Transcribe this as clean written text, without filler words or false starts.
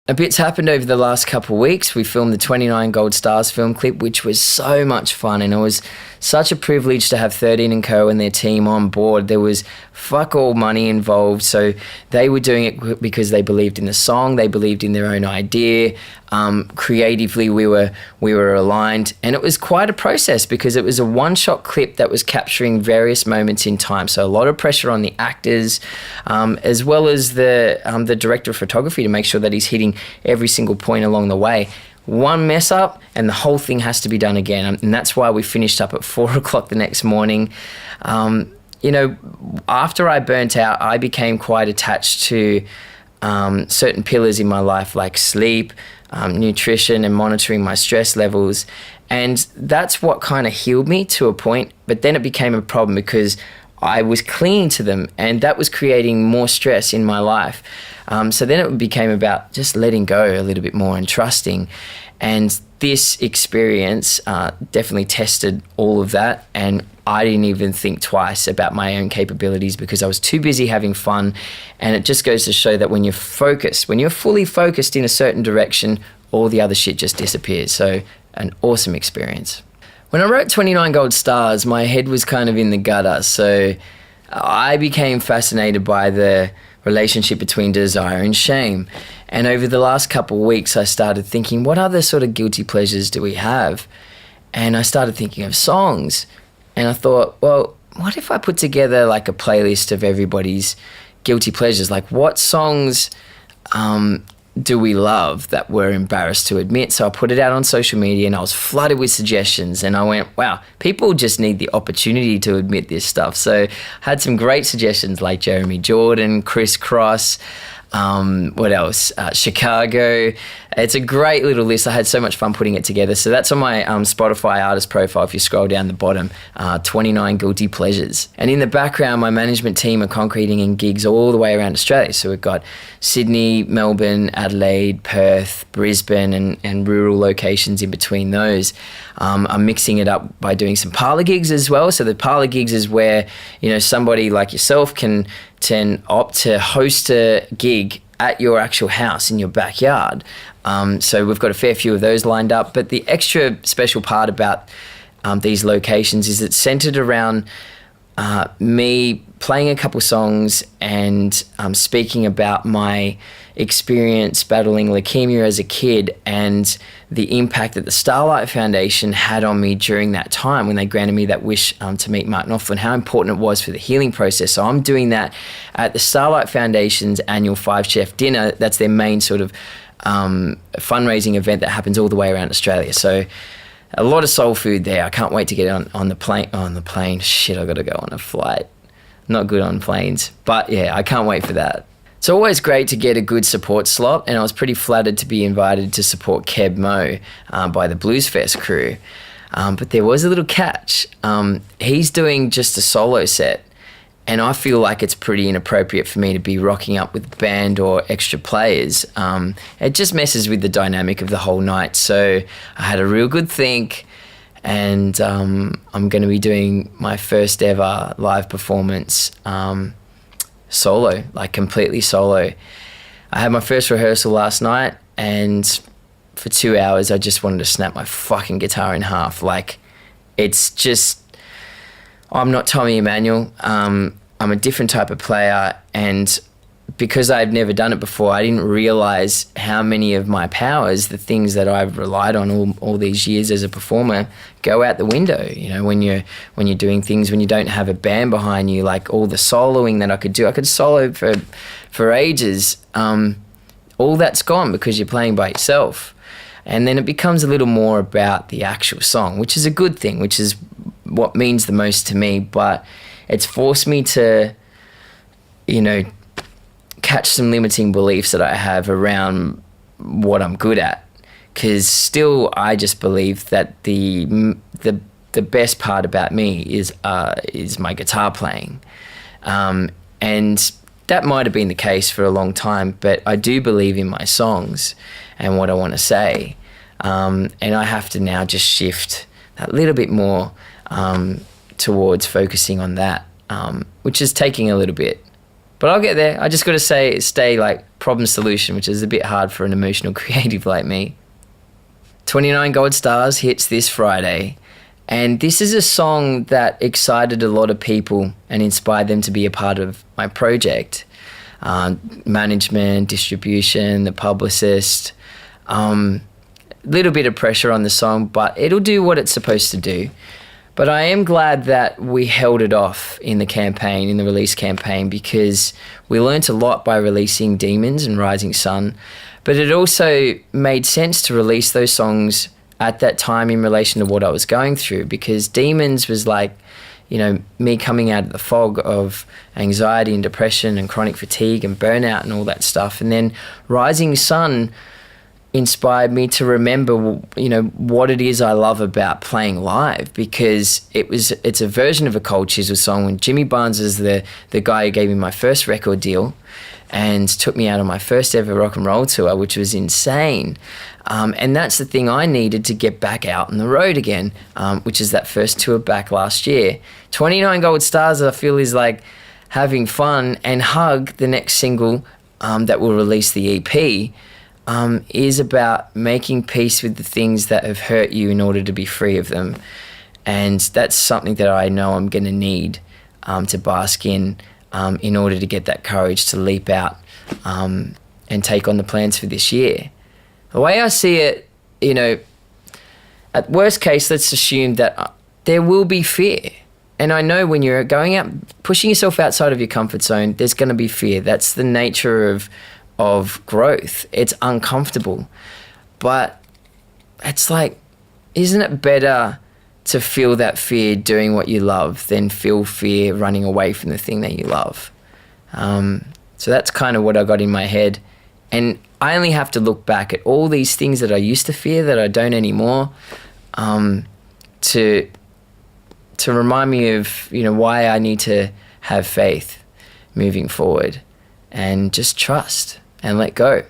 a bit's happened over the last couple of weeks. We filmed the 29 Gold Stars film clip, which was so much fun, and it was such a privilege to have 13 & Co and their team on board. There was fuck all money involved, so they were doing it because they believed in the song, they believed in their own idea. Creatively, we were aligned, and it was quite a process because it was a one-shot clip that was capturing various moments in time. So a lot of pressure on the actors, as well as the director of photography to make sure that he's hitting every single point along the way. One mess up and the whole thing has to be done again, and that's why we finished up at 4 o'clock the next morning. After I burnt out, I became quite attached to certain pillars in my life, like sleep, nutrition, and monitoring my stress levels. And that's what kind of healed me to a point, but then it became a problem because I was clinging to them, and that was creating more stress in my life. So then it became about just letting go a little bit more and trusting. And this experience definitely tested all of that, and I didn't even think twice about my own capabilities because I was too busy having fun. And it just goes to show that when you're focused, when you're fully focused in a certain direction, all the other shit just disappears. So an awesome experience. When I wrote 29 Gold Stars, my head was kind of in the gutter. So I became fascinated by the relationship between desire and shame. And over the last couple of weeks, I started thinking, what other sort of guilty pleasures do we have? And I started thinking of songs. And I thought, well, what if I put together like a playlist of everybody's guilty pleasures? Like, what songs do we love that we're embarrassed to admit? So I put it out on social media, and I was flooded with suggestions, and I went, wow, people just need the opportunity to admit this stuff. So I had some great suggestions like Jeremy Jordan, Criss Cross, what else? Chicago. It's a great little list. I had so much fun putting it together. So that's on my Spotify artist profile. If you scroll down the bottom, 29 guilty pleasures. And in the background, my management team are concreting in gigs all the way around Australia. So we've got Sydney, Melbourne, Adelaide, Perth, Brisbane, and rural locations in between those. I'm mixing it up by doing some parlour gigs as well. So the parlour gigs is where, somebody like yourself can opt to host a gig at your actual house in your backyard. So we've got a fair few of those lined up. But the extra special part about these locations is it's centered around me playing a couple songs and speaking about my experience battling leukemia as a kid and the impact that the Starlight Foundation had on me during that time when they granted me that wish to meet Mark Knopfler, and how important it was for the healing process. So I'm doing that at the Starlight Foundation's annual 5-chef dinner. That's their main sort of fundraising event that happens all the way around Australia. So a lot of soul food there. I can't wait to get on the plane. Shit, I got to go on a flight. Not good on planes. But yeah, I can't wait for that. It's always great to get a good support slot, and I was pretty flattered to be invited to support Keb Mo by the Blues Fest crew. But there was a little catch. He's doing just a solo set, and I feel like it's pretty inappropriate for me to be rocking up with band or extra players. It just messes with the dynamic of the whole night. So I had a real good think, and I'm going to be doing my first ever live performance solo, like completely solo. I had my first rehearsal last night, and for 2 hours I just wanted to snap my fucking guitar in half. Like, it's just, I'm not Tommy Emmanuel. I'm a different type of player, and because I've never done it before, I didn't realize how many of my powers, the things that I've relied on all these years as a performer, go out the window. When you're doing things, when you don't have a band behind you, like all the soloing that I could do. I could solo for ages. All that's gone because you're playing by yourself. And then it becomes a little more about the actual song, which is a good thing, which is what means the most to me. But it's forced me to, catch some limiting beliefs that I have around what I'm good at. Because still, I just believe that the best part about me is my guitar playing, and that might have been the case for a long time. But I do believe in my songs and what I want to say, and I have to now just shift a little bit more towards focusing on that, which is taking a little bit. But I'll get there. I just got to stay like problem solution, which is a bit hard for an emotional creative like me. 29 Gold Stars hits this Friday. And this is a song that excited a lot of people and inspired them to be a part of my project. Management, distribution, the publicist. Little bit of pressure on the song, but it'll do what it's supposed to do. But I am glad that we held it off in the campaign, in the release campaign, because we learnt a lot by releasing Demons and Rising Sun. But it also made sense to release those songs at that time in relation to what I was going through, because Demons was like, you know, me coming out of the fog of anxiety and depression and chronic fatigue and burnout and all that stuff. And then Rising Sun inspired me to remember, you know, what it is I love about playing live, because it's a version of a Cold Chisel song. When Jimmy Barnes is the guy who gave me my first record deal and took me out on my first ever rock and roll tour, which was insane. And that's the thing I needed to get back out on the road again, which is that first tour back last year. 29 Gold Stars, I feel, is like having fun, and Hug, the next single that will release the EP, is about making peace with the things that have hurt you in order to be free of them. And that's something that I know I'm going to need to bask in order to get that courage to leap out and take on the plans for this year. The way I see it, you know, at worst case, let's assume that there will be fear. And I know when you're going out, pushing yourself outside of your comfort zone, there's going to be fear. That's the nature of growth. It's uncomfortable. But it's like, isn't it better to feel that fear doing what you love than feel fear running away from the thing that you love? So that's kind of what I got in my head. And I only have to look back at all these things that I used to fear that I don't anymore, to remind me of, you know, why I need to have faith moving forward and just trust and let go.